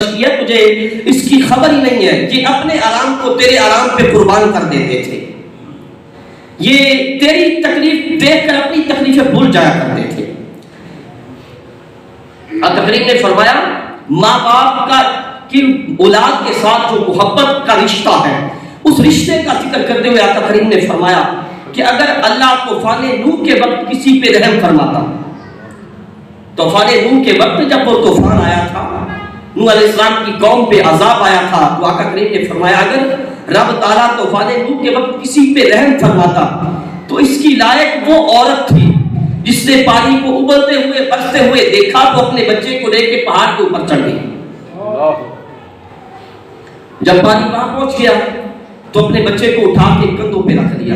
تجھے اس کی خبر ہی نہیں ہے کہ اپنے آرام کو تیرے آرام پہ قربان کر دیتے تھے، یہ تیری تکلیف دیکھ کر اپنی تکلیفیں بھول جایا کرتے تھے۔ تقریب نے فرمایا ماں باپ کا کی اولاد کے ساتھ جو محبت کا رشتہ ہے اس رشتے کا ذکر کرتے ہوئے آقا کریم نے فرمایا کہ اگر اللہ طوفان نوح کے وقت کسی پہ رحم فرماتا، طوفان نوح کے وقت جب وہ طوفان آیا تھا، نوح علیہ السلام کی قوم پہ عذاب آیا تھا، تو آقا کریم نے فرمایا اگر رب تعالیٰ طوفان نوح کے وقت کسی پہ رحم فرماتا تو اس کی لائق وہ عورت تھی جس نے پانی کو ابلتے ہوئے برستے ہوئے دیکھا تو اپنے بچے کو لے کے پہاڑ کے اوپر چڑھ گئی۔ جب پانی وہاں پہنچ گیا تو اپنے بچے کو اٹھا کے کندھوں پہ رکھ دیا،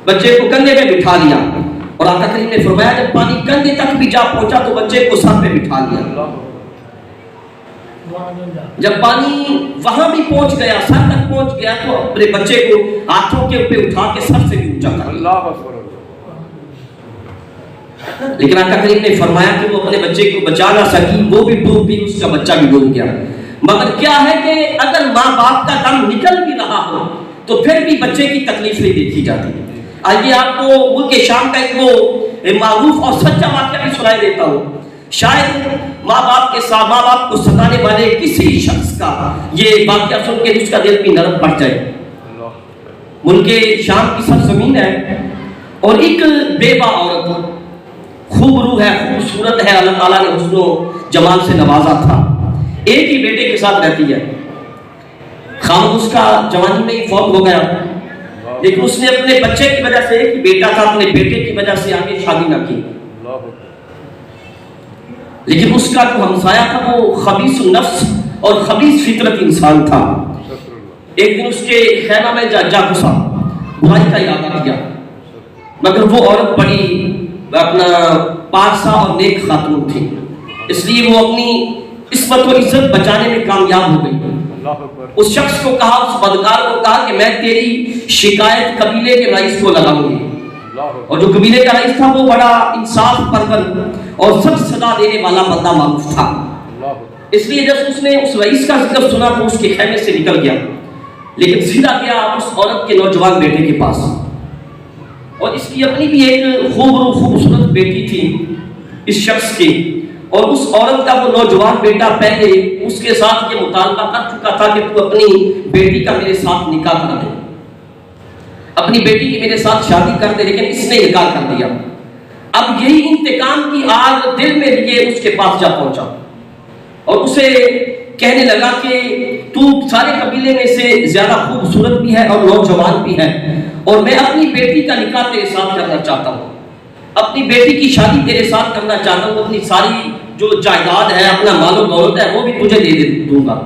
بچے کو کندھے پہ بٹھا لیا، اور آقا کریم نے فرمایا جب پانی کندھے تک بھی جا پہنچا تو بچے کو سر پہ بٹھا لیا۔ جب پانی وہاں بھی پہنچ گیا، سر تک پہنچ گیا، تو اپنے بچے کو ہاتھوں کے اوپر اٹھا کے سر سے بھی اونچا کر لیا۔ لیکن آقا کریم نے فرمایا کہ وہ اپنے بچے کو بچا نہ سکی، وہ بھی ڈوب بھی، اس کا بچہ بھی ڈوب گیا۔ مگر کیا ہے کہ اگر ماں باپ کا دم نکل بھی رہا ہو تو پھر بھی بچے کی تکلیف نہیں دیکھی جاتی۔ آئیے آپ کو ملک شام کا ایک وہ معروف اور سچا واقعہ بھی سنائی دیتا ہوں۔ شاید ماں باپ کو ستانے والے کسی شخص کا یہ واقعہ سن کے اس کا دل بھی نرم پڑ جائے۔ ملک شام کی سرزمین ہے اور ایک بیوہ عورت خوب روح ہے، خوبصورت ہے، اللہ تعالیٰ نے حسن و جمال سے نوازا تھا، ایک ہی بیٹے کے ساتھ رہتی ہے۔ خامد اس کا جوانی میں ہی فوت ہو گیا، لیکن اس نے اپنے بچے کی وجہ سے، ایک ہی بیٹا تھا، اپنے بیٹے کی وجہ سے آگے شادی نہ کی۔ لیکن اس کا جو ہمسایہ تھا وہ خبیث النفس اور خبیث فطرت انسان تھا۔ ایک دن اس کے خیمہ میں جا گھسا، برائی کا ارادہ کیا، مگر وہ عورت بڑی اپنا پاکسا اور نیک خاتون تھی، اس لیے وہ اپنی عصمت و عزت بچانے میں کامیاب ہو گئی۔ اس شخص کو کہا، اس بدکار کو کہا کہ میں تیری شکایت قبیلے کے رئیس کو لگاؤں گی، اور جو قبیلے کا رئیس تھا وہ بڑا انصاف پرور اور سخت سزا دینے والا بندہ معروف تھا۔ اس لیے جب اس نے اس رئیس کا ذکر سنا تو اس کے خیمے سے نکل گیا، لیکن سیدھا گیا اس عورت کے نوجوان بیٹے کے پاس، اور اس کی اپنی بھی ایک خوبصورت بیٹی تھی اس شخص کی، اور اس عورت کا وہ نوجوان بیٹا پہلے اس کے ساتھ یہ مطالبہ کر چکا تھا کہ تو اپنی بیٹی کا میرے ساتھ نکاح کر دے، اپنی بیٹی کی میرے ساتھ شادی کر دے، لیکن اس نے انکار کر دیا۔ اب یہی انتقام کی آگ دل میں لیے اس کے پاس جا پہنچا اور اسے کہنے لگا کہ تو سارے قبیلے میں سے زیادہ خوبصورت بھی ہے اور نوجوان بھی ہے، اور میں اپنی بیٹی کا نکاح تیرے ساتھ کرنا چاہتا ہوں، اپنی بیٹی کی شادی تیرے ساتھ کرنا چاہتا ہوں، اپنی ساری جو جائیداد ہے، اپنا مال و دولت ہے، وہ بھی تجھے دے دوں گا،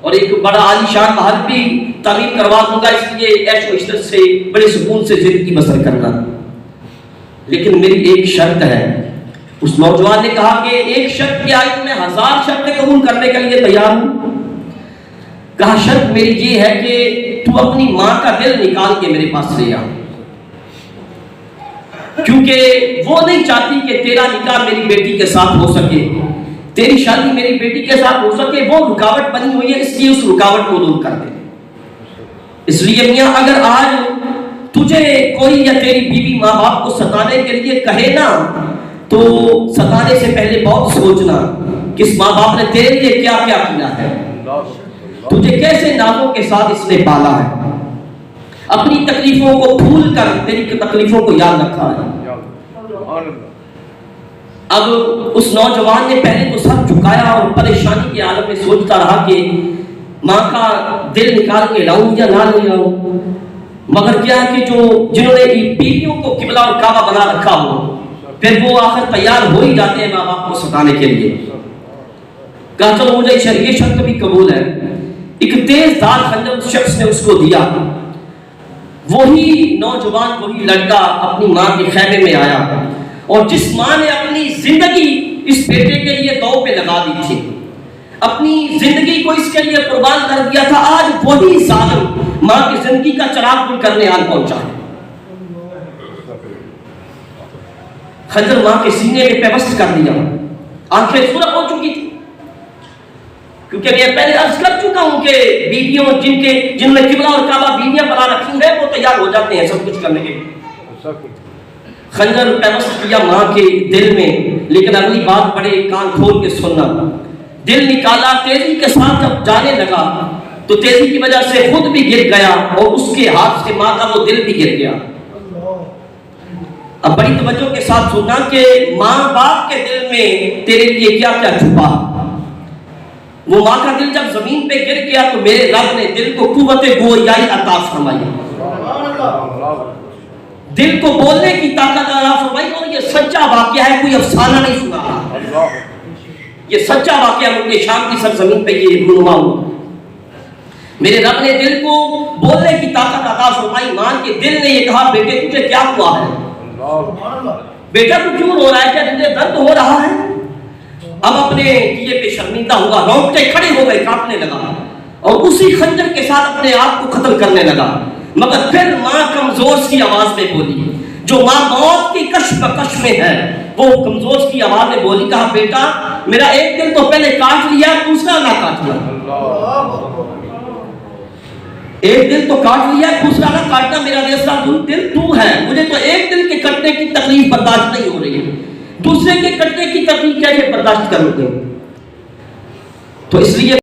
اور ایک بڑا عالی شان محل بھی تعمیر کروا دوں گا، اس لیے عیش و عشرت سے بڑے سکون سے زندگی بسر کرنا، لیکن میری ایک شرط ہے۔ اس نوجوان نے کہا کہ ایک شرط کیا ہے؟ میں 1000 شرطیں قبول کرنے کے لیے تیار ہوں۔ کہا شرط میری یہ ہے کہ تو اپنی ماں کا دل نکال کے میرے پاس لے آ، کیونکہ وہ نہیں چاہتی کہ تیرا نکاح میری بیٹی کے ساتھ ہو سکے، تیری شادی میری بیٹی کے ساتھ ہو سکے، وہ رکاوٹ بنی ہوئی ہے، اس لیے اس رکاوٹ کو دور کر دے۔ اس لیے میاں اگر آج تجھے کوئی یا تیری بیوی ماں باپ کو ستانے کے لیے کہے نا تو ستانے سے پہلے بہت سوچنا کہ اس ماں باپ نے تیرے لیے کیا کیا کیا ہے، تجھے کیسے نازوں کے ساتھ اس نے پالا ہے، اپنی تکلیفوں کو بھول کر تیری تکلیفوں کو یاد رکھا ہے۔ اب اس نوجوان نے پہلے تو سر جھکایا اور پریشانی کے عالم میں سوچتا رہا کہ ماں کا دل نکال کے لاؤں یا نہ لے لاؤں، مگر کیا ہے کہ جنہوں نے بیویوں کو قبلہ اور کعبہ بنا رکھا ہو پھر وہ آخر تیار ہو ہی جاتے ہیں ماں باپ کو ستانے کے لیے۔ کہا چلو مجھے یہ شرط بھی قبول ہے۔ ایک تیز دھار خنجر اس شخص نے اس کو دیا، وہی نوجوان وہی لڑکا اپنی ماں کے خیمے میں آیا، اور جس ماں نے اپنی زندگی اس بیٹے کے لیے دو پہ لگا دی تھی، اپنی زندگی کو اس کے لیے قربان کر دیا تھا، آج وہی ظالم ماں کی زندگی کا چراغ گل کرنے آن پہنچا ہے۔ خنجر ماں کے سینے میں پیوست کر دیا، آنکھیں سرخ ہو چکی تھی، کیونکہ میں پہلے عرض کر چکا ہوں کہ بیویوں جن میں قبلہ اور کعبہ بیویاں بنا رکھی ہیں وہ تیار ہو جاتے ہیں سب کچھ کرنے کے. خنجر پیوست کیا ماں کے دل میں، لیکن اگلی بات بڑے کان کھول کے سننا. دل نکالا تیزی کے ساتھ جب جانے لگا تو تیزی کی وجہ سے خود بھی گر گیا اور اس کے ہاتھ سے ماں کا وہ دل بھی گر گیا. اب بڑی توجہ کے ساتھ سننا کہ ماں باپ کے دل میں تیرے لیے کیا کیا چھپا. وہ ماں کا دل جب زمین پہ گر گیا تو میرے رب نے دل کو قوت گویائی عطا فرمائی، دل کو بولنے کی طاقت عطا فرمائی. اور یہ سچا واقعہ ہے، کوئی افسانہ نہیں سنا رہا، یہ سچا واقعہ ملک شام کی سرزمین پہ یہ رونما ہوا. میرے رب نے دل کو بولنے کی طاقت عطا فرمائی. ماں کے دل نے یہ کہا بیٹے تجھے کیا ہوا ہے، بیٹا تو کیوں رو رہا ہے، کیا تجھے درد ہو رہا ہے. اب اپنے کیے پہ شرمندہ ہوا، رونگٹے کھڑے ہو گئے، کانپنے لگا اور اسی خنجر کے ساتھ اپنے آپ کو قتل کرنے لگا. مگر پھر ماں کمزور سی آواز میں بولی، جو ماں موت کی کش میں ہے وہ کمزور سی آواز میں بولی، کہا بیٹا میرا ایک دل تو پہلے کاٹ لیا، دوسرا نہ کاٹنا. ایک دل تو کاٹ لیا، دوسرا نہ کاٹنا. میرا دوسرا دل تو ہے، مجھے تو ایک دل کے کٹنے کی تکلیف برداشت نہیں ہو رہی ہے، دوسرے کے کٹنے کی تکلیف کیسے برداشت کرو گے. تو اس لیے